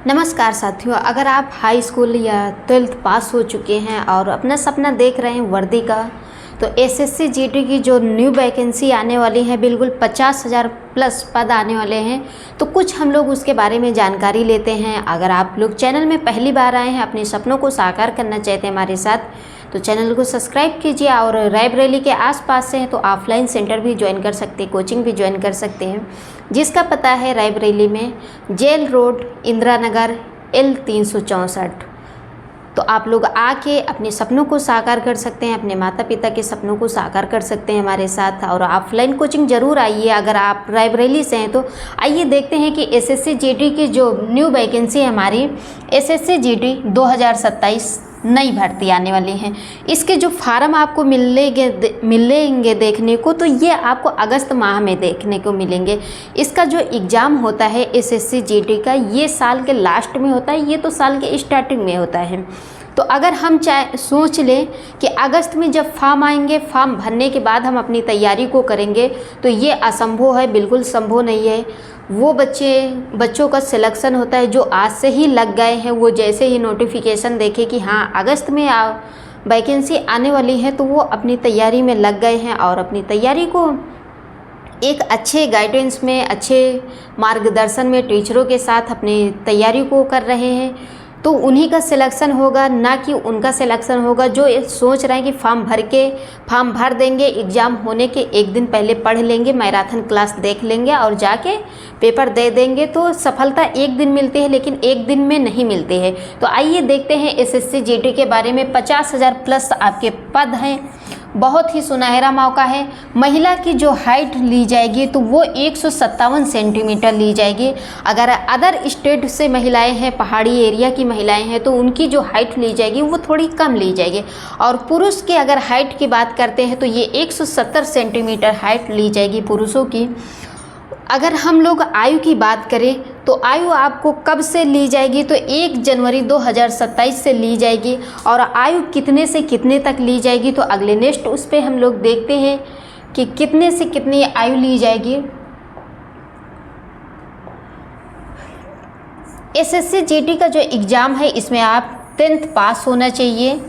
नमस्कार साथियों, अगर आप हाई स्कूल या 12th पास हो चुके हैं और अपना सपना देख रहे हैं वर्दी का, तो एसएससी जीडी की जो न्यू वैकेंसी आने वाली है, बिल्कुल 50,000 प्लस पद आने वाले हैं। तो कुछ हम लोग उसके बारे में जानकारी लेते हैं। अगर आप लोग चैनल में पहली बार आए हैं, अपने सपनों को साकार करना चाहते हैं हमारे साथ, तो चैनल को सब्सक्राइब कीजिए। और रायबरेली के आसपास से हैं तो ऑफलाइन सेंटर भी ज्वाइन कर सकते हैं, कोचिंग भी ज्वाइन कर सकते हैं, जिसका पता है रायबरेली में jail road, Indira Nagar, L 364। तो आप लोग आके अपने सपनों को साकार कर सकते हैं, अपने माता पिता के सपनों को साकार कर सकते हैं हमारे साथ। और ऑफलाइन कोचिंग ज़रूर आइए। अगर आप रायबरेली से हैं तो आइए देखते हैं कि एसएससी जीडी की जो न्यू वैकेंसी है हमारी, एसएससी जीडी 2027 नई भर्ती आने वाली हैं। इसके जो फार्म आपको मिलेंगे देखने को, तो ये आपको अगस्त माह में देखने को मिलेंगे। इसका जो एग्ज़ाम होता है एसएससी जीडी का, ये साल के लास्ट में होता है, ये तो साल के स्टार्टिंग में होता है। तो अगर हम सोच लें कि अगस्त में जब फॉर्म आएंगे, फॉर्म भरने के बाद हम अपनी तैयारी को करेंगे, तो ये असंभव है, बिल्कुल संभव नहीं है। वो बच्चों का सिलेक्शन होता है जो आज से ही लग गए हैं। वो जैसे ही नोटिफिकेशन देखे कि हाँ अगस्त में वैकेंसी आने वाली है, तो वो अपनी तैयारी में लग गए हैं और अपनी तैयारी को एक अच्छे गाइडेंस में, अच्छे मार्गदर्शन में टीचरों के साथ अपनी तैयारी को कर रहे हैं। तो उन्हीं का सिलेक्शन होगा, ना कि उनका सिलेक्शन होगा जो सोच रहे हैं कि फॉर्म भर देंगे, एग्ज़ाम होने के एक दिन पहले पढ़ लेंगे, मैराथन क्लास देख लेंगे और जाके पेपर दे देंगे। तो सफलता एक दिन मिलती है, लेकिन एक दिन में नहीं मिलती है। तो आइए देखते हैं एसएससी जीडी के बारे में। 50,000 प्लस आपके पद हैं, बहुत ही सुनहरा मौका है। महिला की जो हाइट ली जाएगी तो वो 157 सेंटीमीटर ली जाएगी। अगर अदर स्टेट से महिलाएं हैं, पहाड़ी एरिया की महिलाएं हैं, तो उनकी जो हाइट ली जाएगी वो थोड़ी कम ली जाएगी। और पुरुष की अगर हाइट की बात करते हैं तो ये 170 सेंटीमीटर हाइट ली जाएगी पुरुषों की। अगर हम लोग आयु की बात करें तो आयु आपको कब से ली जाएगी, तो 1 जनवरी 2027 से ली जाएगी। और आयु कितने से कितने तक ली जाएगी, तो अगले नेक्स्ट उस पर हम लोग देखते हैं कि कितने से कितनी आयु ली जाएगी। एसएससी जीडी का जो एग्ज़ाम है, इसमें आप 10th पास होना चाहिए।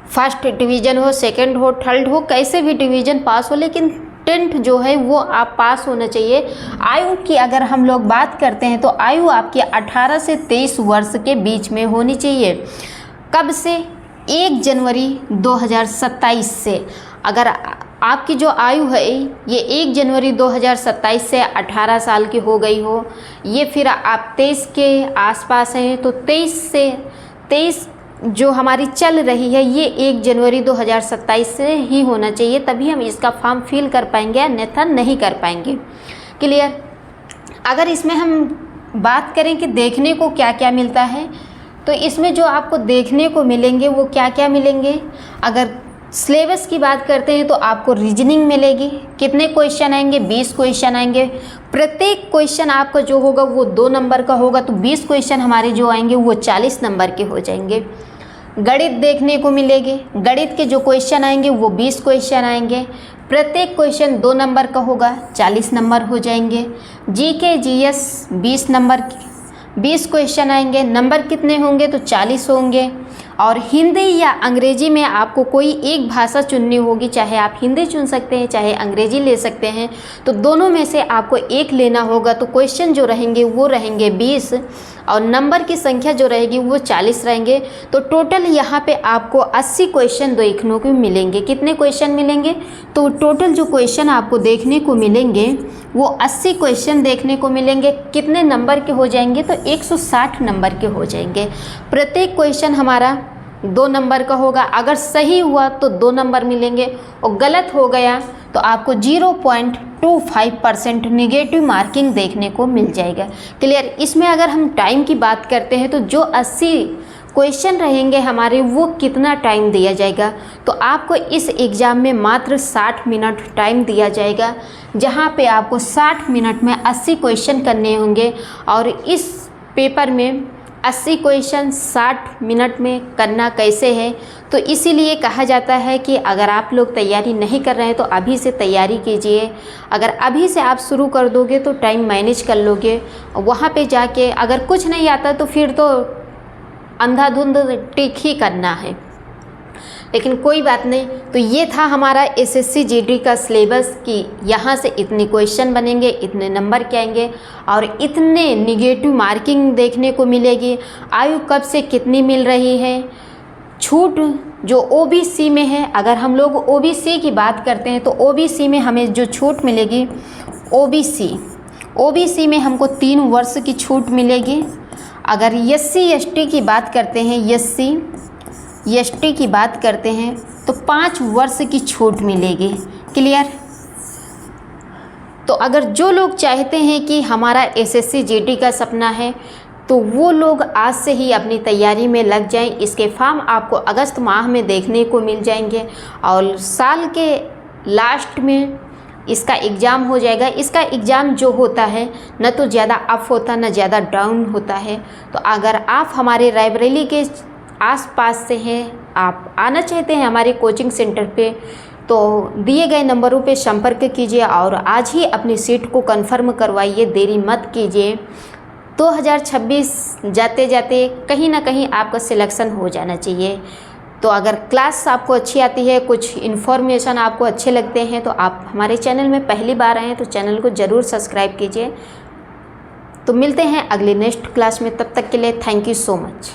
फर्स्ट डिवीज़न हो, सेकंड हो, थर्ड हो, कैसे भी डिवीज़न पास हो, लेकिन 10th जो है वो आप पास होना चाहिए। आयु की अगर हम लोग बात करते हैं तो आयु आपकी 18 से 23 वर्ष के बीच में होनी चाहिए। कब से? 1 जनवरी 2027 से। अगर आपकी जो आयु है ये 1 जनवरी 2027 से 18 साल की हो गई हो, ये फिर आप 23 के आसपास हैं, तो 23 जो हमारी चल रही है ये 1 जनवरी 2027 से ही होना चाहिए, तभी हम इसका फॉर्म फिल कर पाएंगे, अन्यथा नहीं कर पाएंगे। क्लियर? अगर इसमें हम बात करें कि देखने को क्या क्या मिलता है, तो इसमें जो आपको देखने को मिलेंगे वो क्या क्या मिलेंगे। अगर सिलेबस की बात करते हैं तो आपको रीजनिंग मिलेगी। कितने क्वेश्चन आएंगे? 20 क्वेश्चन आएंगे। प्रत्येक क्वेश्चन आपका जो होगा वो 2 नंबर का होगा, तो 20 क्वेश्चन हमारे जो आएंगे वो 40 नंबर के हो जाएंगे। गणित देखने को मिलेंगे। गणित के जो क्वेश्चन आएंगे वो 20 क्वेश्चन आएंगे। प्रत्येक क्वेश्चन 2 नंबर का होगा, 40 नंबर हो जाएंगे। जीके जीएस 20 नंबर, 20 क्वेश्चन आएंगे। नंबर कितने होंगे? तो 40 होंगे। और हिंदी या अंग्रेजी में आपको कोई एक भाषा चुननी होगी, चाहे आप हिंदी चुन सकते हैं, चाहे अंग्रेजी ले सकते हैं, तो दोनों में से आपको एक लेना होगा। तो क्वेश्चन जो रहेंगे वो रहेंगे 20 और नंबर की संख्या जो रहेगी वो 40 रहेंगे। तो टोटल यहाँ पे आपको 80 क्वेश्चन देखने को मिलेंगे। कितने क्वेश्चन मिलेंगे? तो टोटल जो क्वेश्चन आपको देखने को मिलेंगे वो 80 क्वेश्चन देखने को मिलेंगे। कितने नंबर के हो जाएंगे? तो 160 नंबर के हो जाएंगे। प्रत्येक क्वेश्चन हमारा 2 नंबर का होगा। अगर सही हुआ तो 2 नंबर मिलेंगे और गलत हो गया तो आपको 0.25% निगेटिव मार्किंग देखने को मिल जाएगा। क्लियर? इसमें अगर हम टाइम की बात करते हैं तो जो 80 क्वेश्चन रहेंगे हमारे, वो कितना टाइम दिया जाएगा, तो आपको इस एग्ज़ाम में मात्र 60 मिनट टाइम दिया जाएगा, जहां पे आपको 60 मिनट में 80 क्वेश्चन करने होंगे। और इस पेपर में 80 क्वेश्चन 60 मिनट में करना कैसे है। तो इसीलिए कहा जाता है कि अगर आप लोग तैयारी नहीं कर रहे हैं तो अभी से तैयारी कीजिए। अगर अभी से आप शुरू कर दोगे तो टाइम मैनेज कर लोगे। वहाँ पे जाके अगर कुछ नहीं आता तो फिर तो अंधाधुंध टिक ही करना है, लेकिन कोई बात नहीं। तो ये था हमारा एसएससी जीडी का सिलेबस कि यहाँ से इतने क्वेश्चन बनेंगे, इतने नंबर के आएंगे और इतने निगेटिव मार्किंग देखने को मिलेगी। आयु कब से कितनी मिल रही है, छूट जो ओबीसी में है, अगर हम लोग ओबीसी की बात करते हैं तो ओबीसी में हमें जो छूट मिलेगी, ओबीसी में हमको 3 वर्ष की छूट मिलेगी। अगर एससी एसटी की बात करते हैं, एसटी की बात करते हैं तो 5 वर्ष की छूट मिलेगी। क्लियर। तो अगर जो लोग चाहते हैं कि हमारा एसएससी जीडी का सपना है तो वो लोग आज से ही अपनी तैयारी में लग जाएं। इसके फॉर्म आपको अगस्त माह में देखने को मिल जाएंगे और साल के लास्ट में इसका एग्ज़ाम हो जाएगा। इसका एग्ज़ाम जो होता है न तो ज़्यादा अप होता न ज़्यादा डाउन होता है। तो अगर आप हमारे रायबरेली के आसपास से हैं, आप आना चाहते हैं हमारे कोचिंग सेंटर पे, तो दिए गए नंबरों पे संपर्क कीजिए और आज ही अपनी सीट को कंफर्म करवाइए, देरी मत कीजिए। 2026 जाते जाते कहीं ना कहीं आपका सिलेक्शन हो जाना चाहिए। तो अगर क्लास आपको अच्छी आती है, कुछ इन्फॉर्मेशन आपको अच्छे लगते हैं तो आप हमारे चैनल में पहली बार आए हैं तो चैनल को ज़रूर सब्सक्राइब कीजिए। तो मिलते हैं अगले नेक्स्ट क्लास में, तब तक के लिए थैंक यू सो मच।